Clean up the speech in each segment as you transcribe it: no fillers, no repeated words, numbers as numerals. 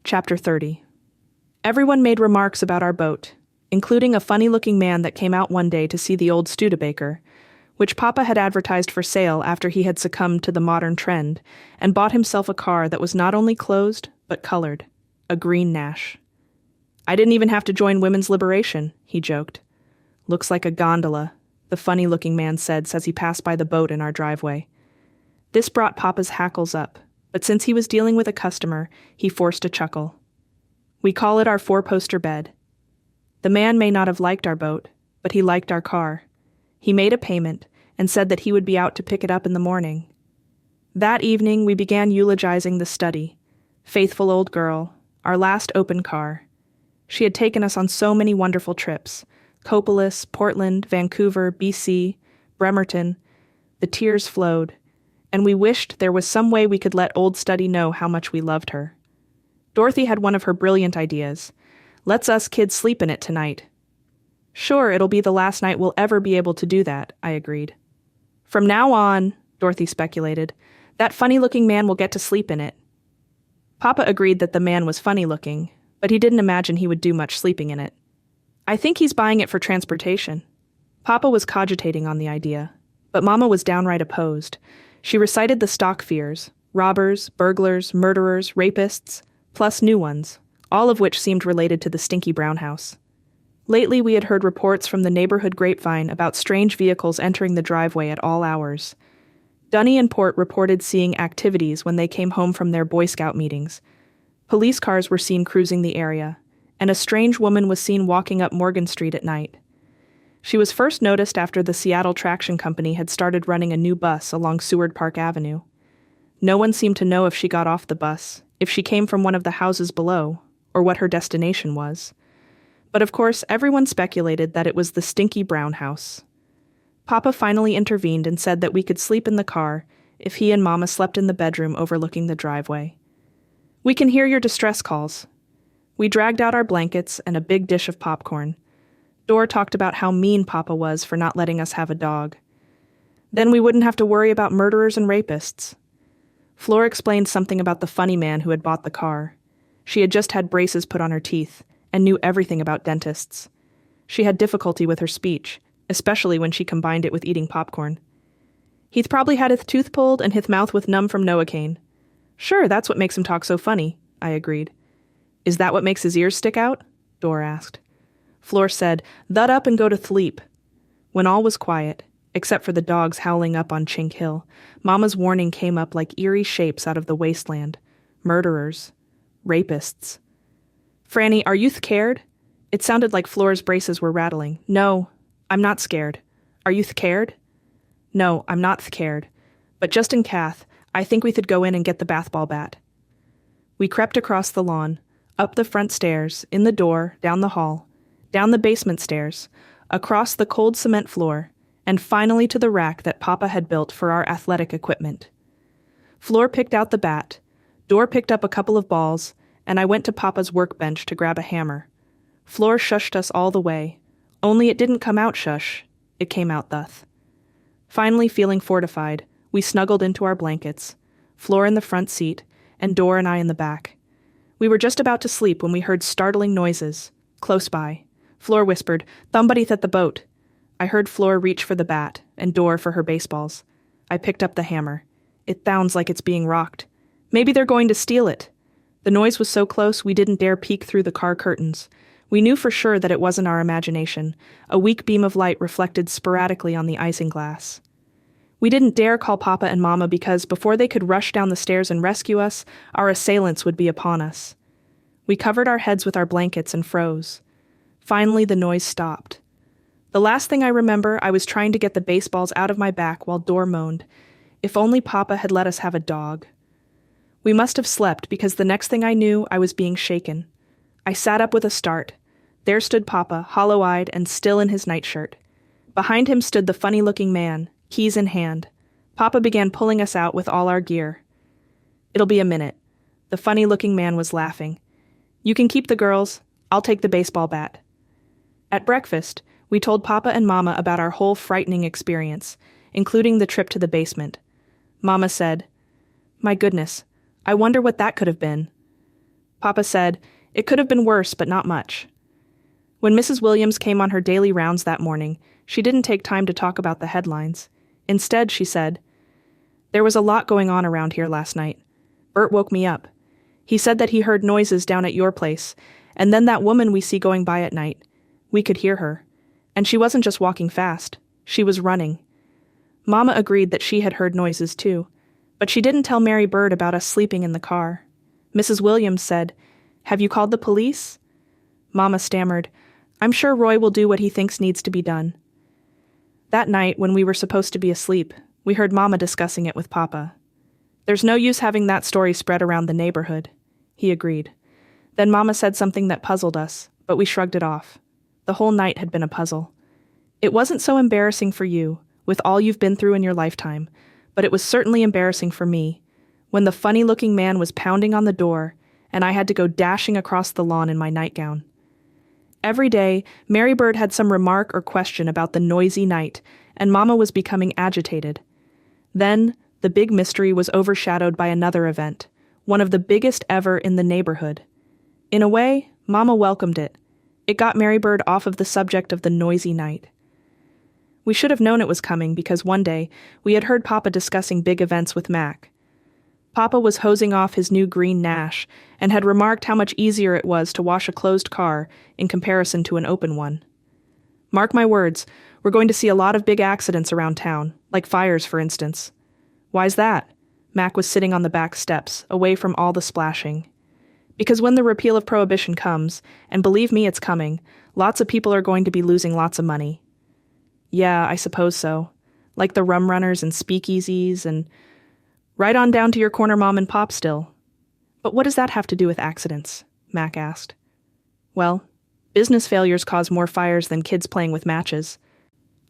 Chapter 30. Everyone made remarks about our boat, including a funny-looking man that came out one day to see the old Studebaker, which Papa had advertised for sale after he had succumbed to the modern trend and bought himself a car that was not only closed, but colored, a green Nash. "I didn't even have to join women's liberation," he joked. "Looks like a gondola," the funny-looking man said as he passed by the boat in our driveway. This brought Papa's hackles up, but since he was dealing with a customer, he forced a chuckle. "We call it our four-poster bed." The man may not have liked our boat, but he liked our car. He made a payment and said that he would be out to pick it up in the morning. That evening we began eulogizing the study. Faithful old girl, our last open car. She had taken us on so many wonderful trips. Copolis, Portland, Vancouver, BC, Bremerton. The tears flowed, and we wished there was some way we could let Old Study know how much we loved her. Dorothy had one of her brilliant ideas. "Let's us kids sleep in it tonight." "Sure, it'll be the last night we'll ever be able to do that," I agreed. "From now on," Dorothy speculated, "that funny-looking man will get to sleep in it." Papa agreed that the man was funny-looking, but he didn't imagine he would do much sleeping in it. "I think he's buying it for transportation." Papa was cogitating on the idea, but Mama was downright opposed. She recited the stock fears: robbers, burglars, murderers, rapists, plus new ones, all of which seemed related to the stinky brown house. Lately we had heard reports from the neighborhood grapevine about strange vehicles entering the driveway at all hours. Dunny and Port reported seeing activities when they came home from their Boy Scout meetings. Police cars were seen cruising the area, and a strange woman was seen walking up Morgan Street at night. She was first noticed after the Seattle Traction Company had started running a new bus along Seward Park Avenue. No one seemed to know if she got off the bus, if she came from one of the houses below, or what her destination was. But of course, everyone speculated that it was the stinky brown house. Papa finally intervened and said that we could sleep in the car if he and Mama slept in the bedroom overlooking the driveway. "We can hear your distress calls." We dragged out our blankets and a big dish of popcorn. Dor talked about how mean Papa was for not letting us have a dog. Then we wouldn't have to worry about murderers and rapists. Flor explained something about the funny man who had bought the car. She had just had braces put on her teeth and knew everything about dentists. She had difficulty with her speech, especially when she combined it with eating popcorn. "He'th probably had hith tooth pulled and hith mouth with numb from Novocaine." "Sure, that's what makes him talk so funny," I agreed. "Is that what makes his ears stick out?" Dor asked. Flor said, "Thut up and go to thleep." When all was quiet, except for the dogs howling up on Chink Hill, Mama's warning came up like eerie shapes out of the wasteland. Murderers. Rapists. "Franny, are you cared?" It sounded like Flor's braces were rattling. "No, I'm not scared. Are you cared?" "No, I'm not cared. But just in Cath, I think we could go in and get the bathball bat." We crept across the lawn, up the front stairs, in the door, down the hall, down the basement stairs, across the cold cement floor, and finally to the rack that Papa had built for our athletic equipment. Flor picked out the bat, Dor picked up a couple of balls, and I went to Papa's workbench to grab a hammer. Flor shushed us all the way, only it didn't come out shush, it came out thus. Finally feeling fortified, we snuggled into our blankets, Flor in the front seat, and Dor and I in the back. We were just about to sleep when we heard startling noises, close by. Flor whispered, "Somebody's at the boat." I heard Flor reach for the bat, and Dor for her baseballs. I picked up the hammer. It sounds like it's being rocked. Maybe they're going to steal it. The noise was so close we didn't dare peek through the car curtains. We knew for sure that it wasn't our imagination. A weak beam of light reflected sporadically on the isinglass. We didn't dare call Papa and Mama because before they could rush down the stairs and rescue us, our assailants would be upon us. We covered our heads with our blankets and froze. Finally, the noise stopped. The last thing I remember, I was trying to get the baseballs out of my back while Dor moaned, "If only Papa had let us have a dog." We must have slept because the next thing I knew, I was being shaken. I sat up with a start. There stood Papa, hollow-eyed and still in his nightshirt. Behind him stood the funny-looking man, keys in hand. Papa began pulling us out with all our gear. "It'll be a minute." The funny-looking man was laughing. "You can keep the girls. I'll take the baseball bat." At breakfast, we told Papa and Mama about our whole frightening experience, including the trip to the basement. Mama said, "My goodness, I wonder what that could have been." Papa said, "It could have been worse, but not much." When Mrs. Williams came on her daily rounds that morning, she didn't take time to talk about the headlines. Instead, she said, "There was a lot going on around here last night. Bert woke me up. He said that he heard noises down at your place, and then that woman we see going by at night. We could hear her. And she wasn't just walking fast. She was running." Mama agreed that she had heard noises too, but she didn't tell Mary Bird about us sleeping in the car. Mrs. Williams said, "Have you called the police?" Mama stammered, "I'm sure Roy will do what he thinks needs to be done." That night, when we were supposed to be asleep, we heard Mama discussing it with Papa. "There's no use having that story spread around the neighborhood," he agreed. Then Mama said something that puzzled us, but we shrugged it off. The whole night had been a puzzle. "It wasn't so embarrassing for you, with all you've been through in your lifetime, but it was certainly embarrassing for me, when the funny-looking man was pounding on the door, and I had to go dashing across the lawn in my nightgown." Every day, Mary Bird had some remark or question about the noisy night, and Mama was becoming agitated. Then, the big mystery was overshadowed by another event, one of the biggest ever in the neighborhood. In a way, Mama welcomed it. It got Mary Bird off of the subject of the noisy night. We should have known it was coming because one day, we had heard Papa discussing big events with Mac. Papa was hosing off his new green Nash and had remarked how much easier it was to wash a closed car in comparison to an open one. "Mark my words, we're going to see a lot of big accidents around town, like fires, for instance." "Why's that?" Mac was sitting on the back steps, away from all the splashing. "Because when the repeal of Prohibition comes, and believe me it's coming, lots of people are going to be losing lots of money." "Yeah, I suppose so. Like the rum runners and speakeasies and right on down to your corner mom and pop still." "But what does that have to do with accidents?" Mac asked. "Well, business failures cause more fires than kids playing with matches.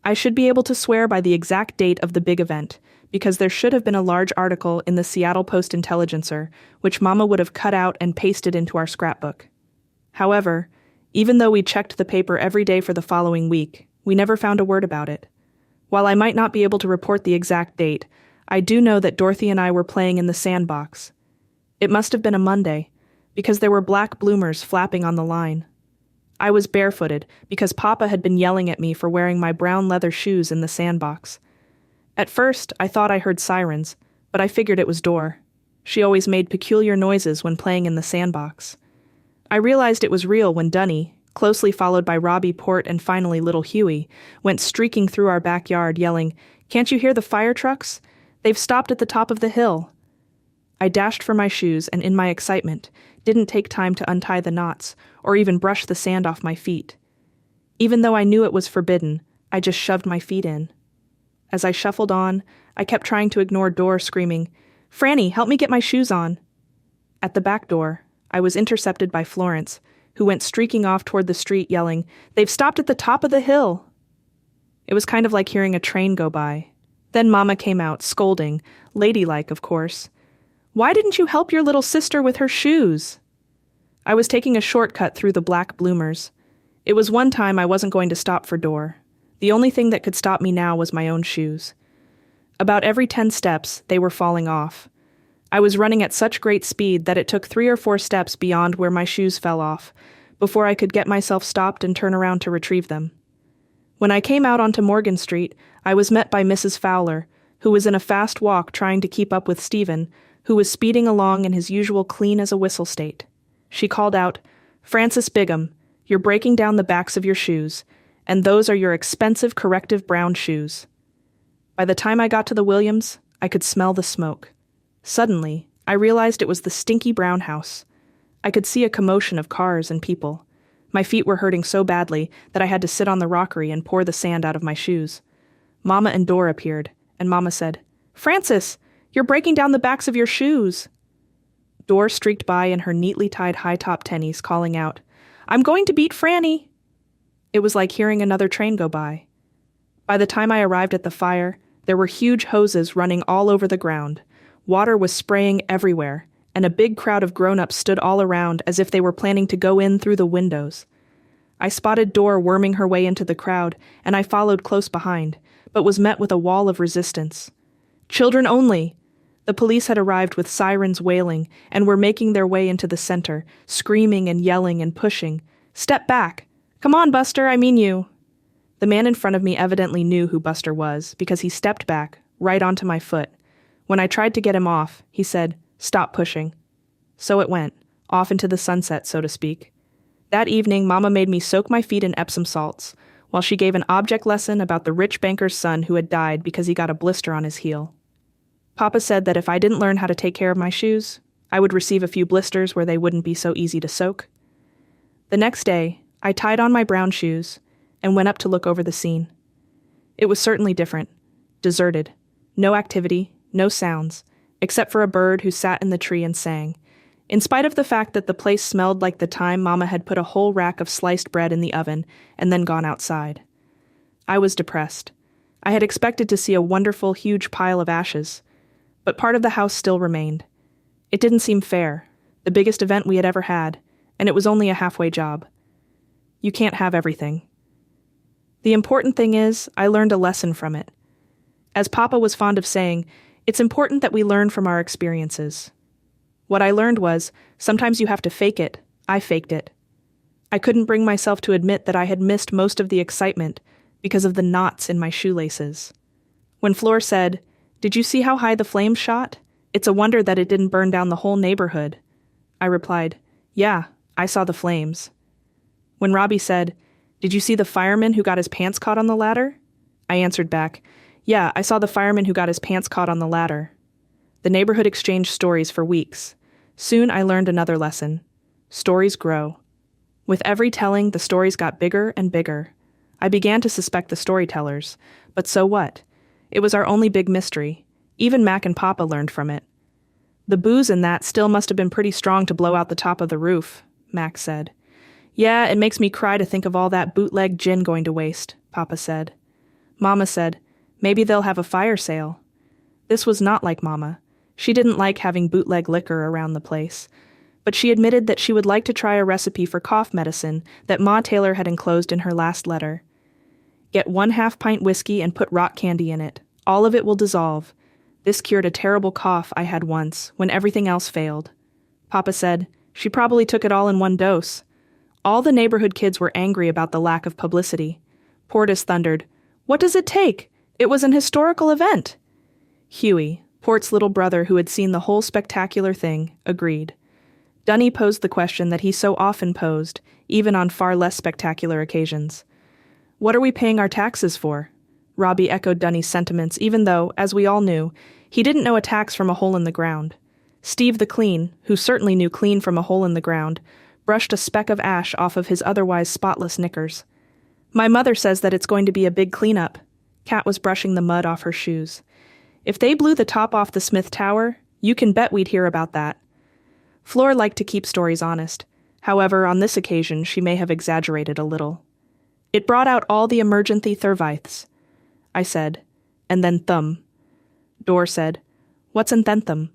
I should be able to swear by the exact date of the big event, because there should have been a large article in the Seattle Post-Intelligencer, which Mama would have cut out and pasted into our scrapbook. However, even though we checked the paper every day for the following week, we never found a word about it. While I might not be able to report the exact date, I do know that Dorothy and I were playing in the sandbox. It must have been a Monday, because there were black bloomers flapping on the line. I was barefooted because Papa had been yelling at me for wearing my brown leather shoes in the sandbox. At first, I thought I heard sirens, but I figured it was Dor. She always made peculiar noises when playing in the sandbox. I realized it was real when Dunny, closely followed by Robbie Port and finally little Huey, went streaking through our backyard yelling, "Can't you hear the fire trucks? They've stopped at the top of the hill." I dashed for my shoes and in my excitement didn't take time to untie the knots or even brush the sand off my feet. Even though I knew it was forbidden, I just shoved my feet in. As I shuffled on, I kept trying to ignore Dor screaming, "Franny, help me get my shoes on." At the back door, I was intercepted by Florence, who went streaking off toward the street yelling, "They've stopped at the top of the hill." It was kind of like hearing a train go by. Then Mama came out, scolding, ladylike, of course. "Why didn't you help your little sister with her shoes?" I was taking a shortcut through the black bloomers. It was one time I wasn't going to stop for Dor. The only thing that could stop me now was my own shoes. About every 10 steps, they were falling off. I was running at such great speed that it took 3 or 4 steps beyond where my shoes fell off, before I could get myself stopped and turn around to retrieve them. When I came out onto Morgan Street, I was met by Mrs. Fowler, who was in a fast walk trying to keep up with Stephen, who was speeding along in his usual clean-as-a-whistle state. She called out, "Frances Bigham, you're breaking down the backs of your shoes, and those are your expensive corrective brown shoes." By the time I got to the Williams, I could smell the smoke. Suddenly, I realized it was the stinky brown house. I could see a commotion of cars and people. My feet were hurting so badly that I had to sit on the rockery and pour the sand out of my shoes. Mama and Dor appeared, and Mama said, "Frances, you're breaking down the backs of your shoes." Dor streaked by in her neatly tied high-top tennies, calling out, "I'm going to beat Franny." It was like hearing another train go by. By the time I arrived at the fire, there were huge hoses running all over the ground. Water was spraying everywhere, and a big crowd of grown-ups stood all around as if they were planning to go in through the windows. I spotted Dor worming her way into the crowd, and I followed close behind, but was met with a wall of resistance. "Children only! The police had arrived with sirens wailing and were making their way into the center, screaming and yelling and pushing. "Step back! Come on, Buster, I mean you!" The man in front of me evidently knew who Buster was because he stepped back, right onto my foot. When I tried to get him off, he said, "Stop pushing." So it went, off into the sunset, so to speak. That evening, Mama made me soak my feet in Epsom salts, while she gave an object lesson about the rich banker's son who had died because he got a blister on his heel. Papa said that if I didn't learn how to take care of my shoes, I would receive a few blisters where they wouldn't be so easy to soak. The next day, I tied on my brown shoes and went up to look over the scene. It was certainly different. Deserted. No activity, no sounds, except for a bird who sat in the tree and sang, in spite of the fact that the place smelled like the time Mama had put a whole rack of sliced bread in the oven and then gone outside. I was depressed. I had expected to see a wonderful, huge pile of ashes, but part of the house still remained. It didn't seem fair, the biggest event we had ever had, and it was only a halfway job. You can't have everything. The important thing is, I learned a lesson from it. As Papa was fond of saying, it's important that we learn from our experiences. What I learned was, sometimes you have to fake it. I faked it. I couldn't bring myself to admit that I had missed most of the excitement because of the knots in my shoelaces. When Fleur said, "Did you see how high the flames shot? It's a wonder that it didn't burn down the whole neighborhood," I replied, "Yeah, I saw the flames." When Robbie said, "Did you see the fireman who got his pants caught on the ladder?" I answered back, "Yeah, I saw the fireman who got his pants caught on the ladder." The neighborhood exchanged stories for weeks. Soon I learned another lesson. Stories grow. With every telling, the stories got bigger and bigger. I began to suspect the storytellers, but so what? It was our only big mystery. Even Mac and Papa learned from it. "The booze in that still must have been pretty strong to blow out the top of the roof," Mac said. "Yeah, it makes me cry to think of all that bootleg gin going to waste," Papa said. Mama said, "Maybe they'll have a fire sale." This was not like Mama. She didn't like having bootleg liquor around the place, but she admitted that she would like to try a recipe for cough medicine that Ma Taylor had enclosed in her last letter. "Get 1/2 pint whiskey and put rock candy in it. All of it will dissolve. This cured a terrible cough I had once, when everything else failed." Papa said, "She probably took it all in one dose." All the neighborhood kids were angry about the lack of publicity. Portis thundered, "What does it take? It was an historical event." Huey, Port's little brother who had seen the whole spectacular thing, agreed. Dunny posed the question that he so often posed, even on far less spectacular occasions. "What are we paying our taxes for?" Robbie echoed Dunny's sentiments, even though, as we all knew, he didn't know a tax from a hole in the ground. Steve the Clean, who certainly knew clean from a hole in the ground, brushed a speck of ash off of his otherwise spotless knickers. "My mother says that it's going to be a big cleanup." Kat was brushing the mud off her shoes. "If they blew the top off the Smith Tower, you can bet we'd hear about that." Fleur liked to keep stories honest. However, on this occasion, she may have exaggerated a little. "It brought out all the emergency Thurvithes," I said, and then thumb. Dor said, "What's an thenthum?"